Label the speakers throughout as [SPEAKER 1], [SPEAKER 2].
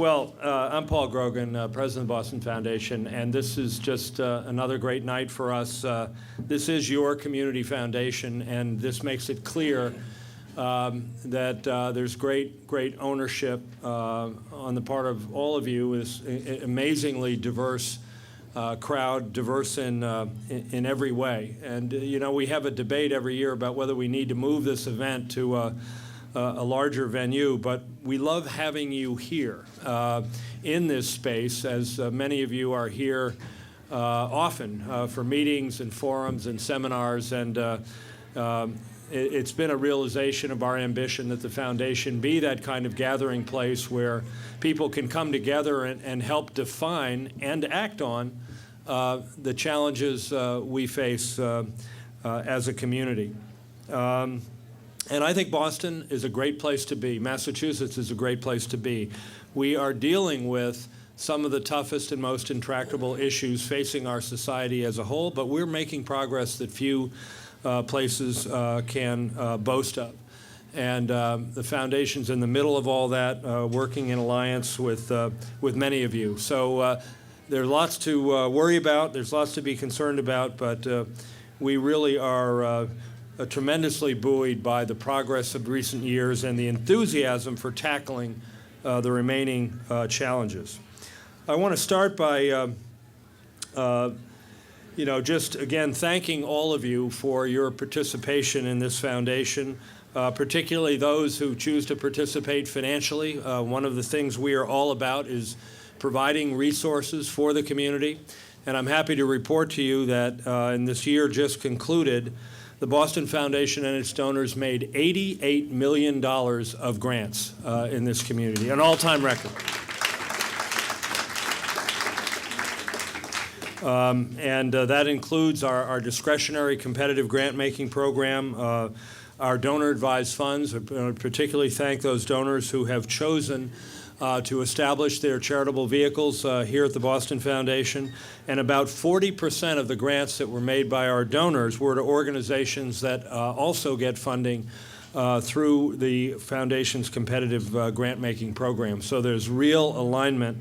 [SPEAKER 1] Well, I'm Paul Grogan, President of the Boston Foundation, and this is just another great night for us. This is your community foundation, and this makes it clear that there's great ownership on the part of all of you. Is an amazingly diverse crowd, diverse in every way. And you know, we have a debate every year about whether we need to move this event to a larger venue, but we love having you here in this space, as many of you are here often for meetings and forums and seminars, and it's been a realization of our ambition that the foundation be that kind of gathering place where people can come together and help define and act on the challenges we face as a community. And I think Boston is a great place to be. Massachusetts is a great place to be. We are dealing with some of the toughest and most intractable issues facing our society as a whole, but we're making progress that few places can boast of. And the Foundation's in the middle of all that, working in alliance with many of you. So there's lots to worry about, there's lots to be concerned about, but we really are tremendously buoyed by the progress of recent years and the enthusiasm for tackling the remaining challenges. I want to start by just again thanking all of you for your participation in this foundation, particularly those who choose to participate financially. One of the things we are all about is providing resources for the community, and I'm happy to report to you that in this year just concluded, the Boston Foundation and its donors made $88 million of grants in this community, an all-time record. And that includes our discretionary competitive grant-making program, our donor-advised funds. I particularly thank those donors who have chosen to establish their charitable vehicles here at the Boston Foundation. And about 40% of the grants that were made by our donors were to organizations that also get funding through the Foundation's competitive grant-making program. So there's real alignment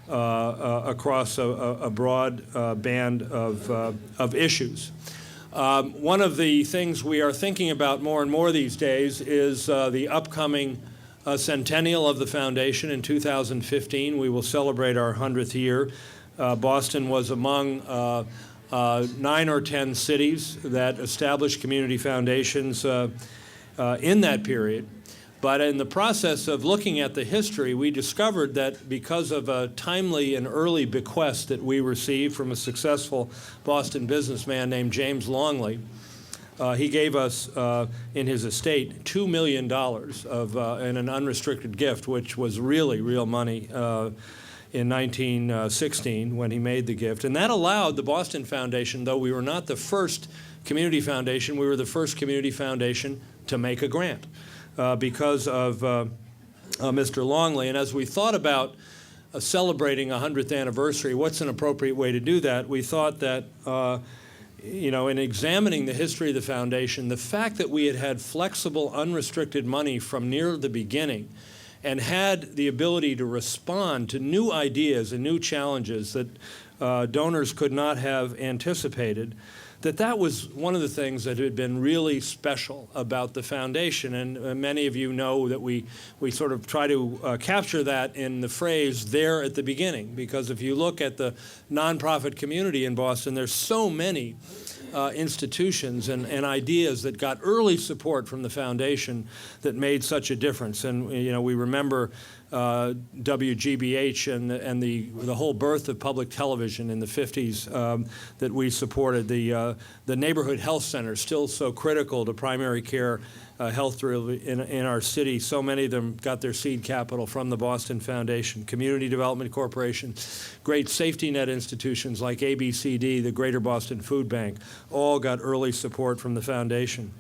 [SPEAKER 1] across a broad band of issues. One of the things we are thinking about more and more these days is the upcoming centennial of the Foundation. In 2015, we will celebrate our 100th year. Boston was among 9 or 10 cities that established community foundations in that period. But in the process of looking at the history, we discovered that because of a timely and early bequest that we received from a successful Boston businessman named James Longley, he gave us in his estate $2 million in an unrestricted gift, which was really real money in 1916 when he made the gift. And that allowed the Boston Foundation, though we were not the first community foundation, we were the first community foundation to make a grant because of Mr. Longley. And as we thought about celebrating a 100th anniversary, what's an appropriate way to do that? We thought that in examining the history of the foundation, the fact that we had flexible, unrestricted money from near the beginning and had the ability to respond to new ideas and new challenges that donors could not have anticipated, that was one of the things that had been really special about the foundation. And many of you know that we sort of try to capture that in the phrase "there at the beginning," because if you look at the nonprofit community in Boston, there's so many institutions and ideas that got early support from the foundation that made such a difference. And we remember WGBH and the whole birth of public television in the 50s that we supported. The neighborhood health centers, still so critical to primary care health in our city. So many of them got their seed capital from the Boston Foundation. Community Development Corporation, great safety net institutions like ABCD, the Greater Boston Food Bank, all got early support from the foundation.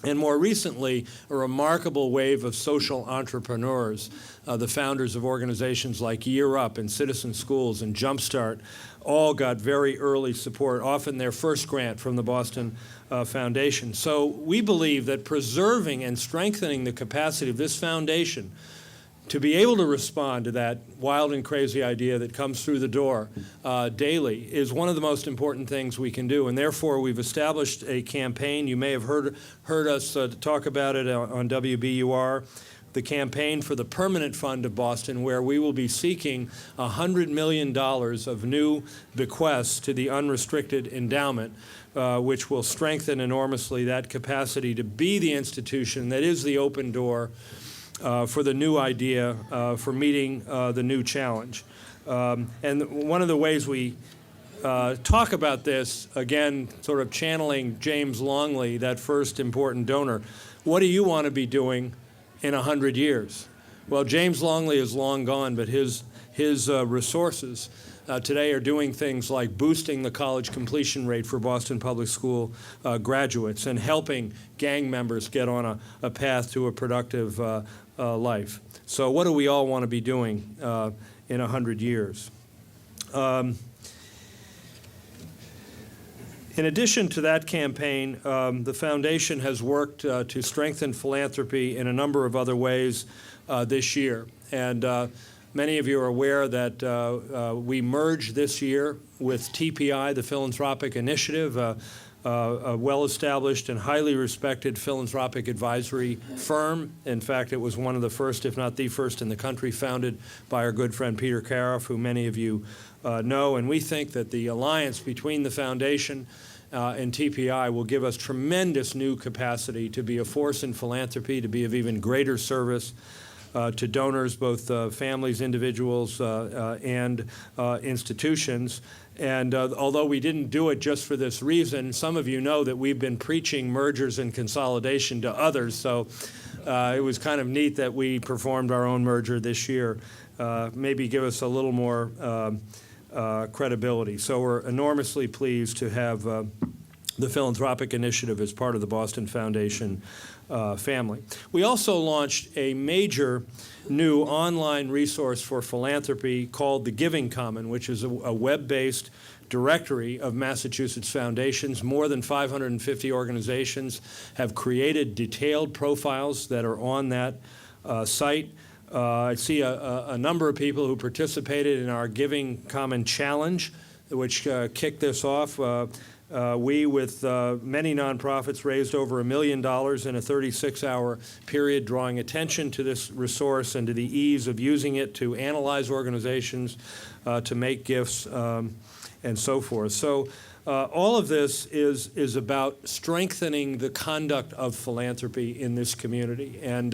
[SPEAKER 1] And more recently, a remarkable wave of social entrepreneurs, the founders of organizations like Year Up and Citizen Schools and Jumpstart, all got very early support, often their first grant from the Boston Foundation. So we believe that preserving and strengthening the capacity of this foundation to be able to respond to that wild and crazy idea that comes through the door daily is one of the most important things we can do. And therefore, we've established a campaign. You may have heard us talk about it on WBUR, the campaign for the permanent fund of Boston, where we will be seeking $100 million of new bequests to the unrestricted endowment, which will strengthen enormously that capacity to be the institution that is the open door for the new idea, for meeting the new challenge. And one of the ways we talk about this, again, sort of channeling James Longley, that first important donor, what do you want to be doing in 100 years? Well, James Longley is long gone, but his resources today are doing things like boosting the college completion rate for Boston Public School graduates and helping gang members get on a path to a productive life. So what do we all want to be doing in 100 years? In addition to that campaign, the Foundation has worked to strengthen philanthropy in a number of other ways this year. And many of you are aware that we merged this year with TPI, the Philanthropic Initiative, a well-established and highly respected philanthropic advisory firm. In fact, it was one of the first, if not the first in the country, founded by our good friend Peter Cariff, who many of you know. And we think that the alliance between the Foundation and TPI will give us tremendous new capacity to be a force in philanthropy, to be of even greater service to donors, both families, individuals, and institutions. And although we didn't do it just for this reason, some of you know that we've been preaching mergers and consolidation to others. So it was kind of neat that we performed our own merger this year. Maybe give us a little more credibility. So we're enormously pleased to have the Philanthropic Initiative as part of the Boston Foundation family. We also launched a major new online resource for philanthropy called the Giving Common, which is a web-based directory of Massachusetts foundations. More than 550 organizations have created detailed profiles that are on that site. I see a number of people who participated in our Giving Common Challenge, which kicked this off. We, with many nonprofits, raised over $1 million in a 36-hour period, drawing attention to this resource and to the ease of using it to analyze organizations, to make gifts, and so forth. So all of this is about strengthening the conduct of philanthropy in this community. And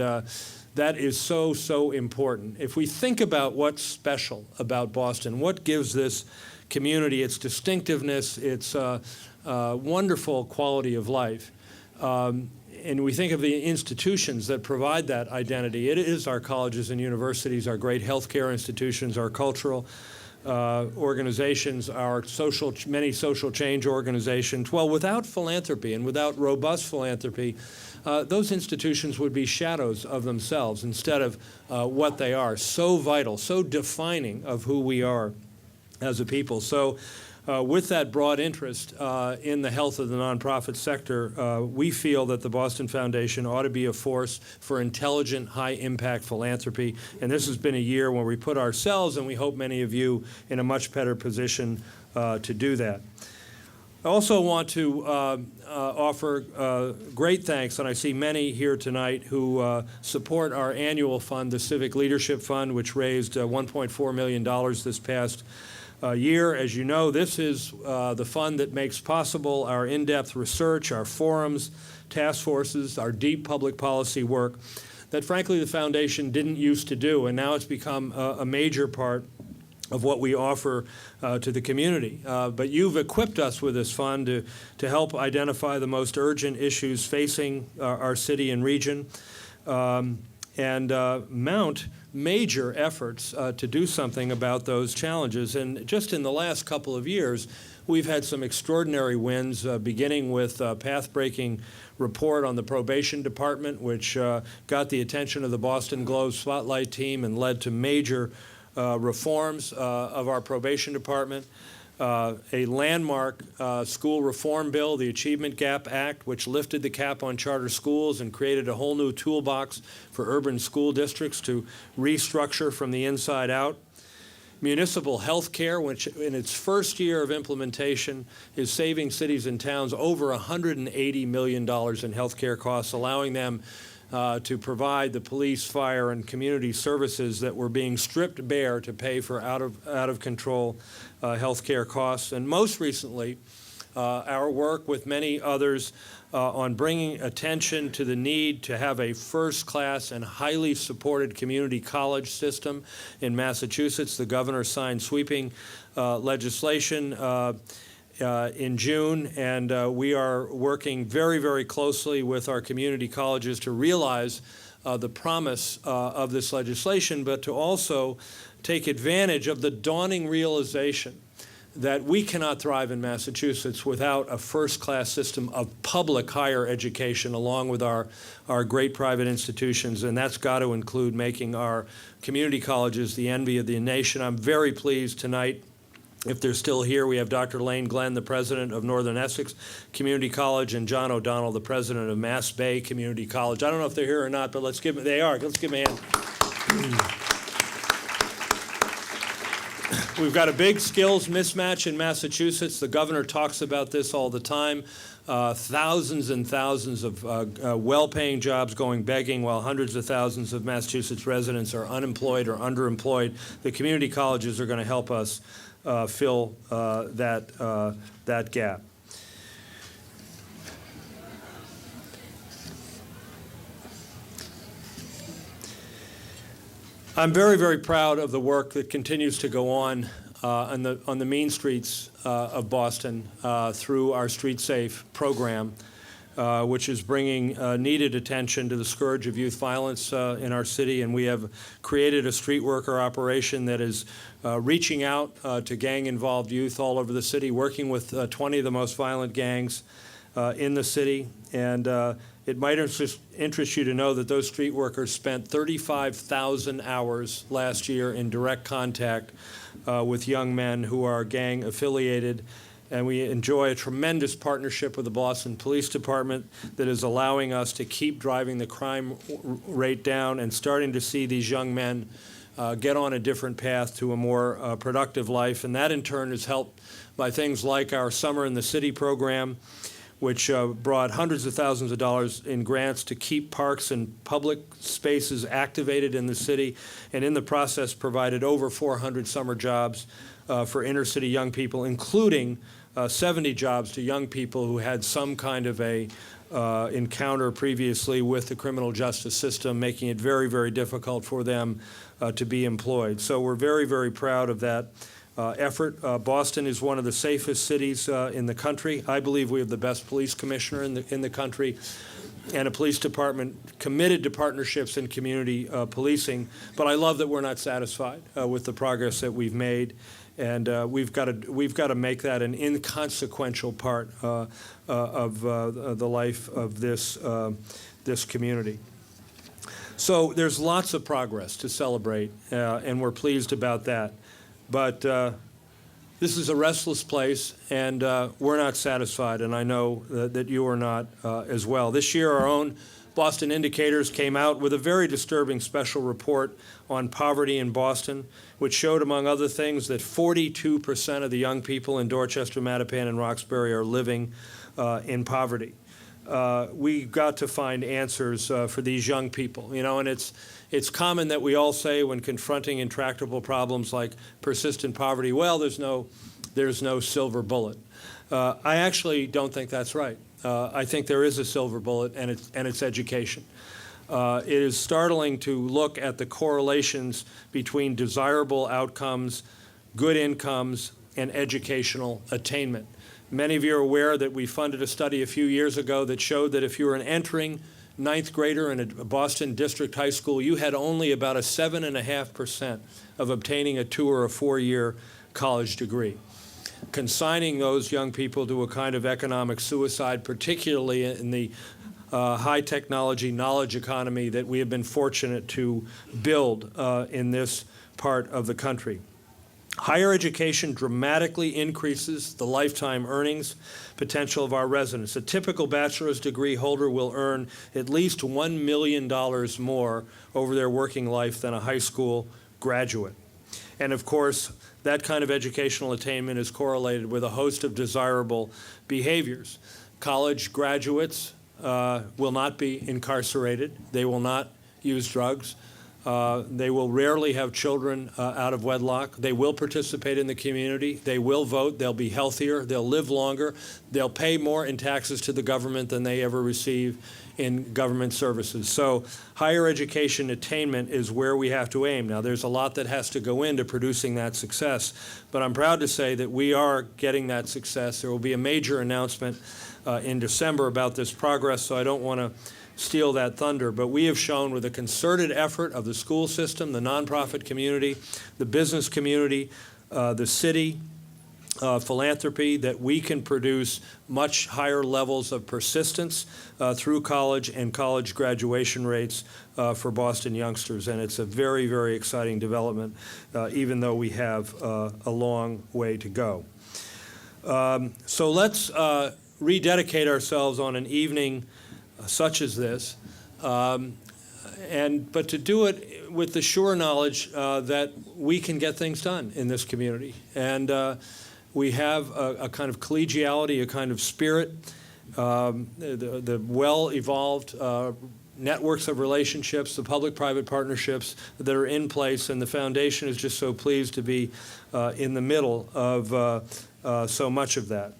[SPEAKER 1] that is so, so important. If we think about what's special about Boston, what gives this community its distinctiveness, its wonderful quality of life, and we think of the institutions that provide that identity, it is our colleges and universities, our great healthcare institutions, our cultural organizations, our many social change organizations. Well, without philanthropy and without robust philanthropy, those institutions would be shadows of themselves instead of what they are. So vital, so defining of who we are as a people. So with that broad interest in the health of the nonprofit sector, we feel that the Boston Foundation ought to be a force for intelligent, high-impact philanthropy. And this has been a year where we put ourselves, and we hope many of you, in a much better position to do that. I also want to offer great thanks, and I see many here tonight who support our annual fund, the Civic Leadership Fund, which raised $1.4 million this past year. As you know, this is the fund that makes possible our in-depth research, our forums, task forces, our deep public policy work that, frankly, the Foundation didn't used to do, and now it's become a major part of what we offer to the community. But you've equipped us with this fund to help identify the most urgent issues facing our city and region, and mount major efforts to do something about those challenges. And just in the last couple of years, we've had some extraordinary wins, beginning with a path-breaking report on the probation department, which got the attention of the Boston Globe Spotlight team and led to major reforms of our probation department. a landmark school reform bill, the Achievement Gap Act, which lifted the cap on charter schools and created a whole new toolbox for urban school districts to restructure from the inside out. Municipal health care, which in its first year of implementation is saving cities and towns over $180 million in health care costs, allowing them to provide the police, fire, and community services that were being stripped bare to pay for out of control health care costs. And most recently, our work with many others on bringing attention to the need to have a first-class and highly supported community college system in Massachusetts. The governor signed sweeping legislation in June, and we are working very, very closely with our community colleges to realize the promise of this legislation, but to also take advantage of the dawning realization that we cannot thrive in Massachusetts without a first-class system of public higher education along with our great private institutions, and that's got to include making our community colleges the envy of the nation. I'm very pleased tonight, if they're still here, we have Dr. Lane Glenn, the president of Northern Essex Community College, and John O'Donnell, the president of Mass Bay Community College. I don't know if they're here or not, but let's give them, they are. Let's give them a hand. We've got a big skills mismatch in Massachusetts. The governor talks about this all the time. Thousands and thousands of well-paying jobs going begging, while hundreds of thousands of Massachusetts residents are unemployed or underemployed. The community colleges are going to help us fill that gap. I'm very, very proud of the work that continues to go on the mean streets of Boston through our Street Safe program, which is bringing needed attention to the scourge of youth violence in our city. And we have created a street worker operation that is reaching out to gang-involved youth all over the city, working with 20 of the most violent gangs in the city. And it might interest you to know that those street workers spent 35,000 hours last year in direct contact with young men who are gang affiliated. And we enjoy a tremendous partnership with the Boston Police Department that is allowing us to keep driving the crime rate down and starting to see these young men get on a different path to a more productive life. And that in turn is helped by things like our Summer in the City program, which brought hundreds of thousands of dollars in grants to keep parks and public spaces activated in the city, and in the process provided over 400 summer jobs for inner city young people, including 70 jobs to young people who had some kind of a encounter previously with the criminal justice system, making it very, very difficult for them to be employed. So we're very, very proud of that effort. Boston is one of the safest cities in the country. I believe we have the best police commissioner in the country, and a police department committed to partnerships in community policing. But I love that we're not satisfied with the progress that we've made, and we've got to make that an inconsequential part of the life of this community. So there's lots of progress to celebrate, and we're pleased about that. But this is a restless place, and we're not satisfied, and I know that you are not as well. This year, our own Boston Indicators came out with a very disturbing special report on poverty in Boston, which showed, among other things, that 42% of the young people in Dorchester, Mattapan, and Roxbury are living in poverty. We got to find answers for these young people, you know, and it's common that we all say when confronting intractable problems like persistent poverty, well, there's no silver bullet. I actually don't think that's right. I think there is a silver bullet, and it's education. It is startling to look at the correlations between desirable outcomes, good incomes, and educational attainment. Many of you are aware that we funded a study a few years ago that showed that if you were an entering ninth grader in a Boston district high school, you had only about a 7.5% of obtaining a 2 or a 4-year college degree, consigning those young people to a kind of economic suicide, particularly in the high technology knowledge economy that we have been fortunate to build in this part of the country. Higher education dramatically increases the lifetime earnings potential of our residents. A typical bachelor's degree holder will earn at least $1 million more over their working life than a high school graduate. And of course, that kind of educational attainment is correlated with a host of desirable behaviors. College graduates will not be incarcerated. They will not use drugs. They will rarely have children out of wedlock. They will participate in the community. They will vote. They'll be healthier. They'll live longer. They'll pay more in taxes to the government than they ever receive in government services. So higher education attainment is where we have to aim. Now, there's a lot that has to go into producing that success, but I'm proud to say that we are getting that success. There will be a major announcement in December about this progress, so I don't want to steal that thunder, but we have shown with a concerted effort of the school system, the nonprofit community, the business community, the city, philanthropy, that we can produce much higher levels of persistence through college and college graduation rates for Boston youngsters. And it's a very, very exciting development, even though we have a long way to go. So let's rededicate ourselves on an evening such as this, but to do it with the sure knowledge that we can get things done in this community. And we have a kind of collegiality, a kind of spirit, the well-evolved networks of relationships, the public-private partnerships that are in place, and the Foundation is just so pleased to be in the middle of so much of that.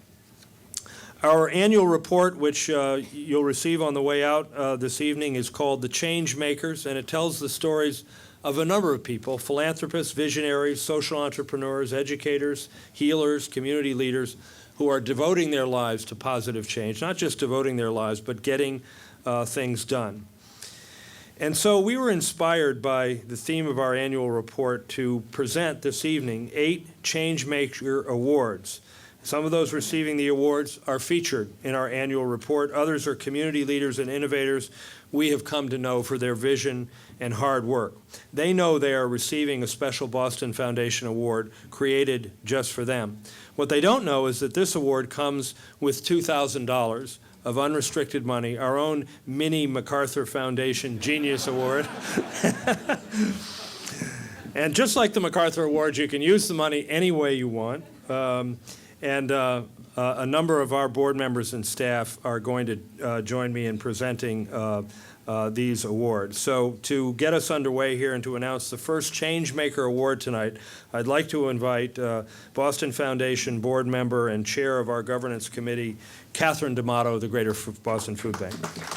[SPEAKER 1] Our annual report, which you'll receive on the way out this evening, is called The Change Makers, and it tells the stories of a number of people: philanthropists, visionaries, social entrepreneurs, educators, healers, community leaders, who are devoting their lives to positive change, not just devoting their lives, but getting things done. And so we were inspired by the theme of our annual report to present this evening 8 Change Maker Awards. Some of those receiving the awards are featured in our annual report. Others are community leaders and innovators we have come to know for their vision and hard work. They know they are receiving a special Boston Foundation award created just for them. What they don't know is that this award comes with $2,000 of unrestricted money, our own mini MacArthur Foundation Genius Award. And just like the MacArthur Awards, you can use the money any way you want. And a number of our board members and staff are going to join me in presenting these awards. So to get us underway here and to announce the first Changemaker Award tonight, I'd like to invite Boston Foundation board member and chair of our governance committee, Catherine D'Amato, the Greater Boston Food Bank.